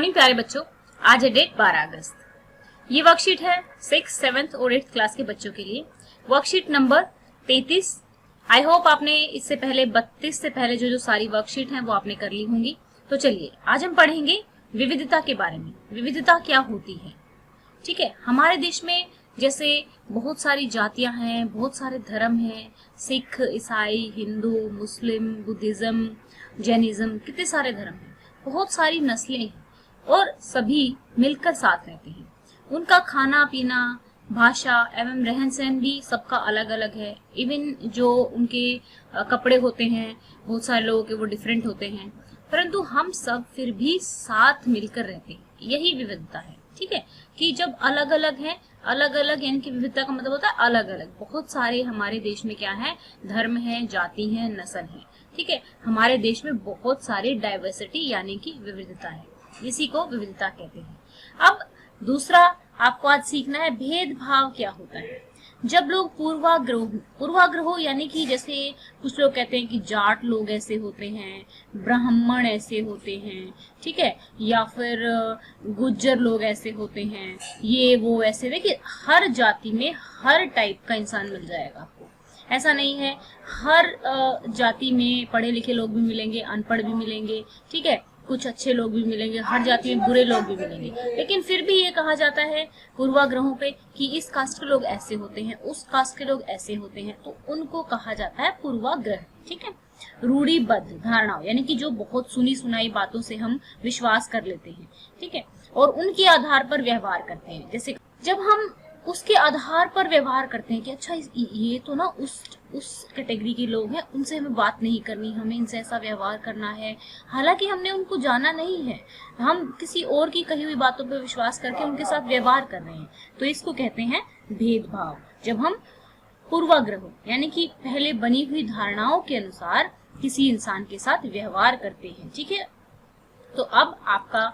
Morning प्यारे बच्चों। आज है डेट 12 अगस्त। ये वर्कशीट है 6th, 7th और 8th क्लास के बच्चों के लिए। Worksheet number 33। आई होप आपने इससे पहले 32 से पहले जो सारी वर्कशीट हैं वो आपने कर ली होंगी। तो चलिए आज हम पढ़ेंगे विविधता के बारे में। विविधता क्या होती है? ठीक है, हमारे देश में जैसे बहुत सारी जातियां हैं, बहुत सारे धर्म हैं, सिख, ईसाई, हिंदू, मुस्लिम, बुद्धिज्म, जैनिज्म, कितने सारे धर्म हैं, बहुत सारी नस्लें हैं और सभी मिलकर साथ रहते हैं। उनका खाना पीना, भाषा एवं रहन सहन भी सबका अलग अलग है। इवन जो उनके कपड़े होते हैं, बहुत सारे लोगों के वो डिफरेंट होते हैं, परंतु हम सब फिर भी साथ मिलकर रहते हैं। यही विविधता है। ठीक है, कि जब अलग अलग है, अलग अलग यानी कि विविधता का मतलब होता है अलग अलग। बहुत सारे हमारे देश में क्या है, धर्म है, जाति है, नस्ल है। ठीक है, हमारे देश में बहुत सारे डाइवर्सिटी यानी कि विविधता है, इसी को विविधता कहते हैं। अब दूसरा आपको आज सीखना है भेदभाव क्या होता है। जब लोग पूर्वाग्रह यानी कि जैसे कुछ लोग कहते हैं कि जाट लोग ऐसे होते हैं, ब्राह्मण ऐसे होते हैं, ठीक है, या फिर गुज्जर लोग ऐसे होते हैं, ये वो ऐसे। देखिए, हर जाति में हर टाइप का इंसान मिल जाएगा आपको। ऐसा नहीं है, हर जाति में पढ़े लिखे लोग भी मिलेंगे, अनपढ़ भी मिलेंगे, ठीक है, कुछ अच्छे लोग भी मिलेंगे, हर जाति में बुरे लोग भी मिलेंगे। लेकिन फिर भी ये कहा जाता है पूर्वाग्रहों पे कि इस कास्ट के लोग ऐसे होते हैं, उस कास्ट के लोग ऐसे होते हैं, तो उनको कहा जाता है पूर्वाग्रह। ठीक है, रूढ़िबद्ध धारणाओं यानी कि जो बहुत सुनी सुनाई बातों से हम विश्वास कर लेते हैं, ठीक है, और उनके आधार पर व्यवहार करते हैं। जैसे जब हम उसके आधार पर व्यवहार करते हैं कि अच्छा ये तो ना उस कैटेगरी के लोग हैं, उनसे हमें बात नहीं करनी, हमें इनसे ऐसा व्यवहार करना है, हालांकि हमने उनको जाना नहीं है, हम किसी और की कही हुई बातों पर विश्वास करके उनके साथ व्यवहार कर रहे हैं, तो इसको कहते हैं भेदभाव। जब हम पूर्वाग्रह यानी कि पहले बनी हुई धारणाओं के अनुसार किसी इंसान के साथ व्यवहार करते हैं। ठीक है, तो अब आपका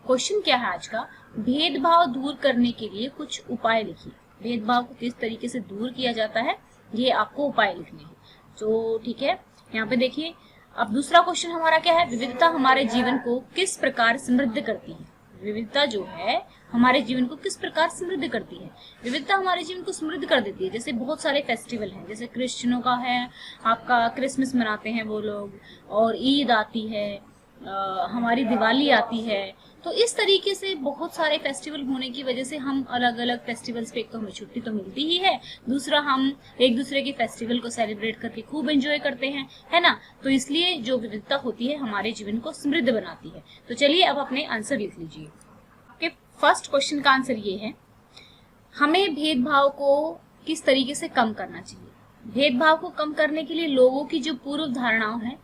क्वेश्चन क्या है आज का, भेदभाव दूर करने के लिए कुछ उपाय लिखिए। भेदभाव को किस तरीके से दूर किया जाता है, ये आपको उपाय लिखने हैं। तो ठीक है, यहाँ पे देखिए। अब दूसरा क्वेश्चन हमारा क्या है, विविधता हमारे जीवन को किस प्रकार समृद्ध करती है। विविधता जो है हमारे जीवन को किस प्रकार समृद्ध करती है। विविधता हमारे जीवन को समृद्ध कर देती है। जैसे बहुत सारे फेस्टिवल हैं, जैसे क्रिश्चियनों का है, आपका क्रिसमस मनाते हैं वो लोग, और ईद आती है, हमारी दिवाली आती है। तो इस तरीके से बहुत सारे फेस्टिवल होने की वजह से हम अलग अलग फेस्टिवल्स पे एक तो हमें छुट्टी तो मिलती ही है, दूसरा हम एक दूसरे के फेस्टिवल को सेलिब्रेट करके खूब एंजॉय करते हैं, है ना। तो इसलिए जो विविधता होती है हमारे जीवन को समृद्ध बनाती है। तो चलिए अब अपने आंसर लिख लीजिए। आपके फर्स्ट क्वेश्चन का आंसर ये है, हमें भेदभाव को किस तरीके से कम करना चाहिए। भेदभाव को कम करने के लिए लोगों की जो पूर्व धारणाएं हैं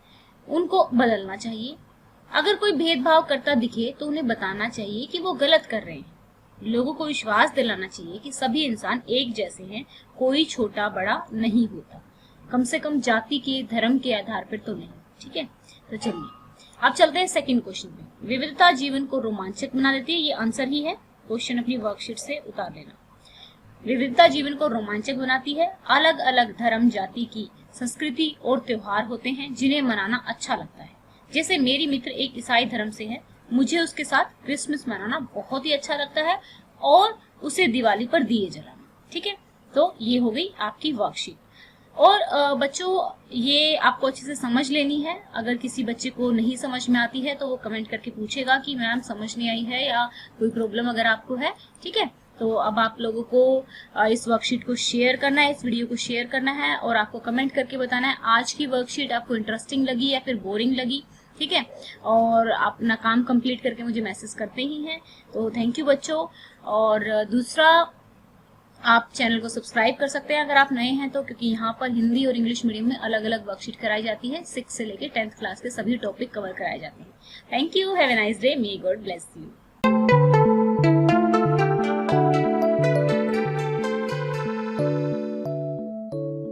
उनको बदलना चाहिए। अगर कोई भेदभाव करता दिखे तो उन्हें बताना चाहिए कि वो गलत कर रहे हैं। लोगों को विश्वास दिलाना चाहिए कि सभी इंसान एक जैसे हैं, कोई छोटा बड़ा नहीं होता, कम से कम जाति के धर्म के आधार पर तो नहीं। ठीक है, तो चलिए अब चलते हैं सेकंड क्वेश्चन पे। विविधता जीवन को रोमांचक बना देती है, ये आंसर ही है, क्वेश्चन अपनी वर्कशीट से उतार लेना। विविधता जीवन को रोमांचक बनाती है। अलग अलग धर्म, जाति की संस्कृति और त्योहार होते हैं जिन्हें मनाना अच्छा लगता है। जैसे मेरी मित्र एक ईसाई धर्म से है, मुझे उसके साथ क्रिसमस मनाना बहुत ही अच्छा लगता है और उसे दिवाली पर दिए जलाना। ठीक है, तो ये हो गई आपकी वर्कशीट। और बच्चों ये आपको अच्छे से समझ लेनी है। अगर किसी बच्चे को नहीं समझ में आती है तो वो कमेंट करके पूछेगा कि मैम समझ नहीं आई है या कोई प्रॉब्लम अगर आपको है। ठीक है, तो अब आप लोगों को इस वर्कशीट को शेयर करना है, इस वीडियो को शेयर करना है और आपको कमेंट करके बताना है आज की वर्कशीट आपको इंटरेस्टिंग लगी या फिर बोरिंग लगी। ठीक है, और अपना काम कंप्लीट करके मुझे मैसेज करते ही हैं। तो थैंक यू बच्चों। और दूसरा, आप चैनल को सब्सक्राइब कर सकते हैं अगर आप नए हैं तो, क्योंकि यहाँ पर हिंदी और इंग्लिश मीडियम में अलग अलग वर्कशीट कराई जाती है। 6 से लेकर 10th क्लास के सभी टॉपिक कवर कराए जाते हैं। Thank you, have a nice day, may God bless you.